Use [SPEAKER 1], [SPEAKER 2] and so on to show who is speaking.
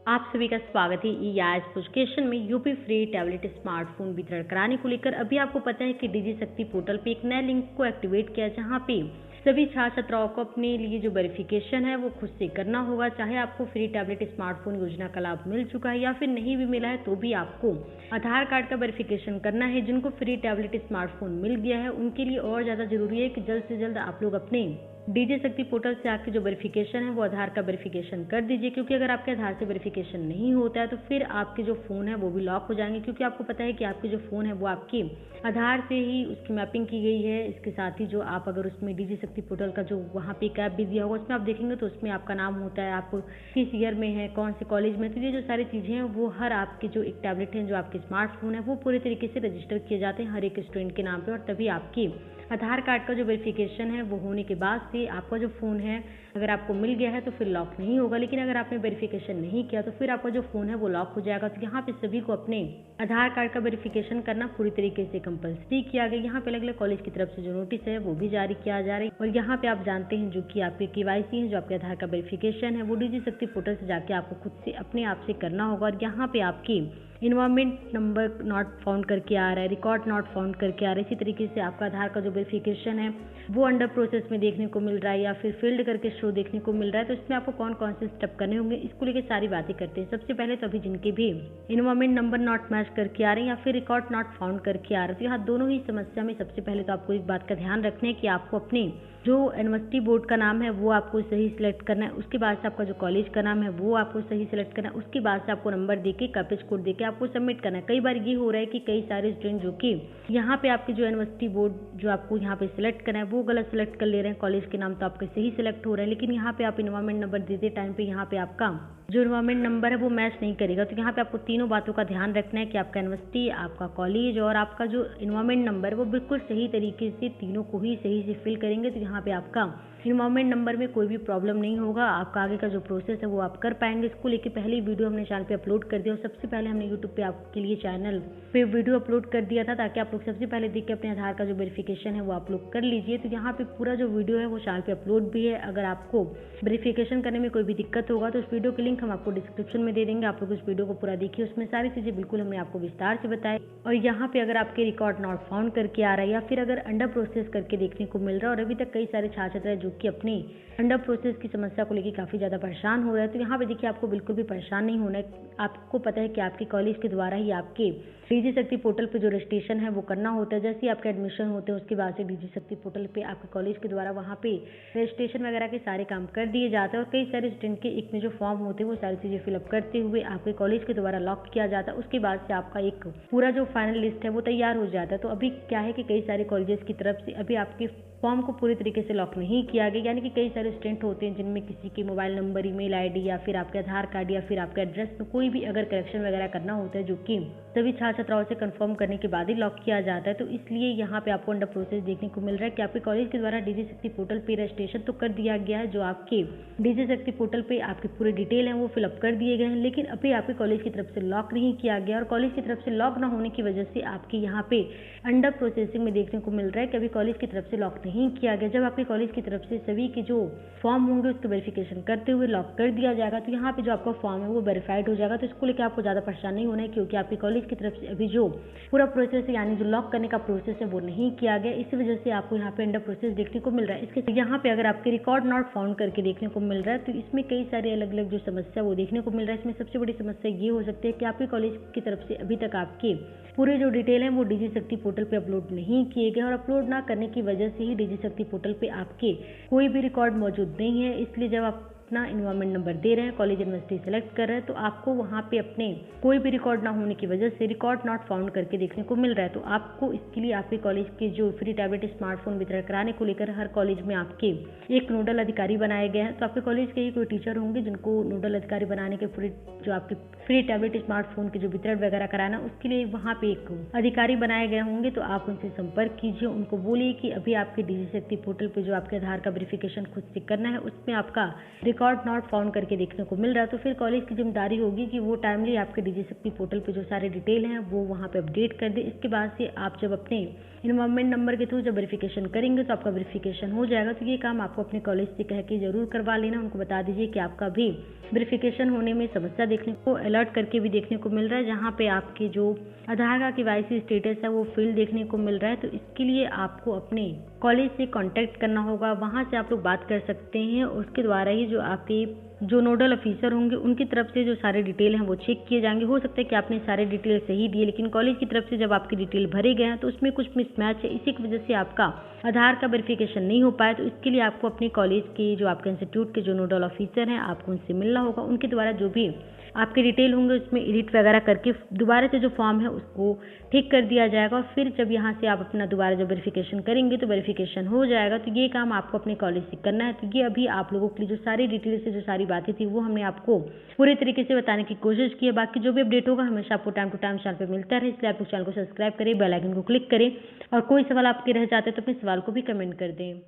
[SPEAKER 1] आप सभी का स्वागत है ई-आज एजुकेशन में। यूपी फ्री टैबलेट स्मार्टफोन वितरण कराने को लेकर अभी आपको पता है कि डिजी शक्ति पोर्टल पे एक नया लिंक को एक्टिवेट किया, जहां पे सभी छात्र छात्राओं को अपने लिए जो वेरिफिकेशन है वो खुद से करना होगा। चाहे आपको फ्री टैबलेट स्मार्टफोन योजना का लाभ मिल चुका है या फिर नहीं भी मिला है, तो भी आपको आधार कार्ड का वेरिफिकेशन करना है। जिनको फ्री टैबलेट स्मार्टफोन मिल गया है उनके लिए और ज़्यादा जरूरी है कि जल्द से जल्द आप लोग अपने डीजे शक्ति पोर्टल से आपकी जो वेरिफिकेशन है वो आधार का वेरिफिकेशन कर दीजिए, क्योंकि अगर आपके आधार से वेरिफिकेशन नहीं होता है तो फिर आपके जो फ़ोन है वो भी लॉक हो जाएंगे। क्योंकि आपको पता है कि आपके जो फ़ोन है वो आपके आधार से ही उसकी मैपिंग की गई है। इसके साथ ही जो आप अगर उसमें डीजे शक्ति पोर्टल का जो वहाँ पे एक ऐप भी दिया होगा उसमें आप देखेंगे तो उसमें आपका नाम होता है, आप किस ईयर में है, कौन से कॉलेज में। तो ये जो सारी चीज़ें हैं वो हर आपके जो एक टैबलेट है, जो आपके स्मार्टफोन है, वो पूरे तरीके से रजिस्टर किए जाते हैं हर एक स्टूडेंट के नाम पर। और तभी आपकी आधार कार्ड का जो वेरिफिकेशन है वो होने के बाद से आपका जो फ़ोन है अगर आपको मिल गया है तो फिर लॉक नहीं होगा। लेकिन अगर आपने वेरिफिकेशन नहीं किया तो फिर आपका जो फ़ोन है वो लॉक हो जाएगा। तो यहाँ पे सभी को अपने आधार कार्ड का वेरिफिकेशन करना पूरी तरीके से कंपलसरी किया गया। यहाँ पे अलग अलग कॉलेज की तरफ से जो नोटिस है वो भी जारी किया जा रहा है। और यहाँ पे आप जानते हैं जो कि आपके केवाईसी है, जो आपके आधार का वेरिफिकेशन है, वो डीजी शक्ति पोर्टल से जाके आपको खुद से अपने आप से करना होगा। और यहाँ पे आपकी इन्वायरमेंट नंबर नॉट फाउंड करके आ रहा है, रिकॉर्ड नॉट फाउंड करके आ रहा है। इसी तरीके से आपका आधार का जो वेरिफिकेशन है वो अंडर प्रोसेस में देखने को मिल रहा है या फिर फील्ड करके शो देखने को मिल रहा है। तो इसमें आपको कौन कौन से स्टेप करने होंगे, इसको लेकर सारी बातें करते हैं। सबसे पहले तो अभी जिनके भी इन्वायरमेंट नंबर नॉट मैच करके आ रहे हैं या फिर रिकॉर्ड नॉट फाउंड करके आ रहे हैं, तो यहाँ दोनों ही समस्या में सबसे पहले तो आपको एक बात का ध्यान रखना है कि आपको अपने जो यूनिवर्सिटी बोर्ड का नाम है वो आपको सही सिलेक्ट करना है। उसके बाद से आपका जो कॉलेज का नाम है वो आपको सही सिलेक्ट करना है। उसके बाद से आपको नंबर देके कैपेज कोड देके आपको सबमिट करना है। कई बार ये हो रहा है कि कई सारे स्टूडेंट जो कि यहाँ पे आपके जो यूनिवर्सिटी बोर्ड जो आपको यहाँ पे सिलेक्ट करना है वो गलत सिलेक्ट कर ले रहे हैं। कॉलेज के नाम तो आपके सही सिलेक्ट हो रहे हैं, लेकिन यहाँ पे आप इन्वायरमेंट नंबर देते टाइम पे यहाँ पे आपका जो इन्वायरमेंट नंबर है वो मैच नहीं करेगा। तो यहाँ पे आपको तीनों बातों का ध्यान रखना है कि आपका यूनिवर्सिटी, आपका कॉलेज और आपका जो इन्वायरमेंट नंबर है वो बिल्कुल सही तरीके से तीनों को ही सही से फिल करेंगे। तो यहाँ पे आपका इन्वायरमेंट नंबर में कोई भी प्रॉब्लम नहीं होगा। आपका आगे का जो प्रोसेस है वो आप कर पाएंगे। इसको लेके पहले वीडियो हमने चैनल पे अपलोड कर दिया और सबसे पहले हमने यूट्यूब पे आपके लिए चैनल पे वीडियो अपलोड कर दिया था, ताकि आप लोग सबसे पहले देख के अपने आधार का जो वेरिफिकेशन है वो आप लोग कर लीजिए। तो यहाँ पे पूरा जो वीडियो है वो चैनल पे अपलोड भी है। अगर आपको वेरिफिकेशन करने में कोई भी दिक्कत होगा तो उस वीडियो की लिंक हम आपको डिस्क्रिप्शन में दे देंगे। आप लोग उस वीडियो को पूरा देखिए, उसमें सारी चीज़ें बिल्कुल हमने आपको विस्तार से बताई। और यहाँ पे अगर आपके रिकॉर्ड नॉट फाउंड करके आ रहा है या फिर अगर अंडर प्रोसेस करके देखने को मिल रहा है और अभी तक कई सारे छात्र हैं जो कि अपनी अंडर प्रोसेस की समस्या को लेकर काफ़ी ज़्यादा परेशान हो रहा है, तो यहाँ पे देखिए आपको बिल्कुल भी परेशान नहीं होना है। आपको पता है कि आपके कॉलेज के द्वारा ही आपके डीजी शक्ति पोर्टल पे जो रजिस्ट्रेशन है वो करना होता है। जैसे ही आपका एडमिशन होते हैं उसके बाद से डीजी शक्ति पोर्टल पे आपके कॉलेज के द्वारा वहाँ पे रजिस्ट्रेशन वगैरह के सारे काम कर दिए जाते हैं। और कई सारे स्टूडेंट के एक में जो फॉर्म होते हैं वो सारी चीज़ें फिलअप करते हुए आपके कॉलेज के द्वारा लॉक किया जाता है। उसके बाद से आपका एक पूरा जो फाइनल लिस्ट है वो तैयार हो जाता है। तो अभी क्या है कि कई सारे कॉलेजेस की तरफ से अभी आपके फॉर्म को पूरी तरीके से लॉक नहीं किया गया, यानी कि कई सारे स्टूडेंट होते हैं जिनमें किसी के मोबाइल नंबर, ईमेल आईडी या फिर आपके आधार कार्ड या फिर आपके एड्रेस में कोई भी अगर करेक्शन वगैरह करना होता है, जो कि सभी छात्र छात्राओं से कंफर्म करने के बाद ही लॉक किया जाता है। तो इसलिए यहाँ पे आपको अंडर प्रोसेस देखने को मिल रहा है कि आपके कॉलेज के द्वारा डीजी शक्ति पोर्टल पे रजिस्ट्रेशन तो कर दिया गया है। जो आपके डीजी शक्ति पोर्टल पे आपके पूरे डिटेल हैं वो फिलअप कर दिए गए हैं, लेकिन अभी आपके कॉलेज की तरफ से लॉक नहीं किया गया। और कॉलेज की तरफ से लॉक ना होने की वजह से आपके यहाँ पे अंडर प्रोसेसिंग में देखने को मिल रहा है कि अभी कॉलेज की तरफ से लॉक नहीं किया गया। जब आपके कॉलेज की तरफ से सभी के जो फॉर्म होंगे उसके वेरिफिकेशन करते हुए लॉक कर दिया जाएगा, तो यहाँ पे जो आपका फॉर्म है वो वेरीफाइड हो जाएगा। तो इसको लेकर आपको ज़्यादा परेशान नहीं होना है, क्योंकि आपके कॉलेज की तरफ से अभी जो पूरा प्रोसेस है यानी जो लॉक करने का प्रोसेस है वो नहीं किया गया। इसी वजह से आपको यहाँ पे अंडर प्रोसेस देखने को मिल रहा है। इसके यहाँ पे अगर आपके रिकॉर्ड नॉट फाउंड करके देखने को मिल रहा है तो इसमें कई सारे अलग अलग जो समस्या वो देखने को मिल रहा है। इसमें सबसे बड़ी समस्या ये हो सकती है कि आपके कॉलेज की तरफ से अभी तक आपके पूरे जो डिटेल हैं वो डीजी शक्ति पोर्टल पे अपलोड नहीं किए गए और अपलोड ना करने की वजह से ही डीजी शक्ति पोर्टल पे आपके कोई भी रिकॉर्ड मौजूद नहीं है। इसलिए जब आप अपना इन्वायरमेंट नंबर दे रहे हैं, कॉलेज यूनिवर्सिटी सेलेक्ट कर रहे हैं, तो आपको वहाँ पे अपने कोई भी रिकॉर्ड ना होने की वजह से रिकॉर्ड नॉट फाउंड करके देखने को मिल रहा है। तो आपको इसके लिए आपके कॉलेज के जो फ्री टैबलेट स्मार्टफोन वितरण कराने को लेकर हर कॉलेज में आपके एक नोडल अधिकारी बनाए गए हैं। तो आपके कॉलेज के ही कोई टीचर होंगे जिनको नोडल अधिकारी बनाने के पूरे जो आपके फ्री टैबलेट स्मार्टफोन के जो वितरण वगैरह कराना उसके लिए वहाँ पे एक अधिकारी बनाए गए होंगे। तो आप उनसे संपर्क कीजिए, उनको बोलिए कि अभी आपके डीजी शक्ति पोर्टल पे जो आपके आधार का वेरिफिकेशन खुद से करना है उसमें आपका रिकॉर्ड नॉट फाउंड करके देखने को मिल रहा है। तो फिर कॉलेज की जिम्मेदारी होगी कि वो टाइमली आपके डीजी शक्ति पोर्टल पे जो सारे डिटेल हैं वो वहाँ पे अपडेट कर दे। इसके बाद से आप जब अपने इन्वॉल्वमेंट नंबर के थ्रू जब वेरिफिकेशन करेंगे तो आपका वेरिफिकेशन हो जाएगा। तो ये काम आपको अपने कॉलेज से कह के जरूर करवा लेना। उनको बता दीजिए कि आपका भी वेरिफिकेशन होने में समस्या देखने को अलर्ट करके भी देखने को मिल रहा है, जहाँ पे आपके जो आधार का KYC स्टेटस है वो फेल देखने को मिल रहा है। तो इसके लिए आपको अपने कॉलेज से कांटेक्ट करना होगा, वहाँ से आप लोग बात कर सकते हैं। उसके द्वारा ही जो आपके जो नोडल ऑफिसर होंगे उनकी तरफ से जो सारे डिटेल हैं वो चेक किए जाएंगे। हो सकता है कि आपने सारे डिटेल सही दिए, लेकिन कॉलेज की तरफ से जब आपकी डिटेल भरे गए हैं तो उसमें कुछ मिसमैच है, इसी की वजह से आपका आधार का वेरिफिकेशन नहीं हो पाया। तो इसके लिए आपको अपने कॉलेज के जो आपके इंस्टीट्यूट के जो नोडल ऑफिसर हैं आपको उनसे मिलना होगा। उनके द्वारा जो भी आपके डिटेल होंगे उसमें एडिट वगैरह करके दोबारा से जो फॉर्म है उसको ठीक कर दिया जाएगा। और फिर जब यहाँ से आप अपना दोबारा जब वेरिफिकेशन करेंगे तो वेरिफिकेशन हो जाएगा। तो ये काम आपको अपने कॉलेज से करना है। तो ये अभी आप लोगों के लिए जो सारी डिटेल से जो सारी बातें थी वो हमने आपको पूरे तरीके से बताने की कोशिश की है। बाकी जो भी अपडेट होगा हमेशा आपको टाइम टू टाइम चैनल पर मिलता रहे, इसलिए आप चैनल को सब्सक्राइब करें, बेल आइकन को क्लिक करें। और कोई सवाल आपके रह जाते हैं तो अपने सवाल को भी कमेंट कर दें।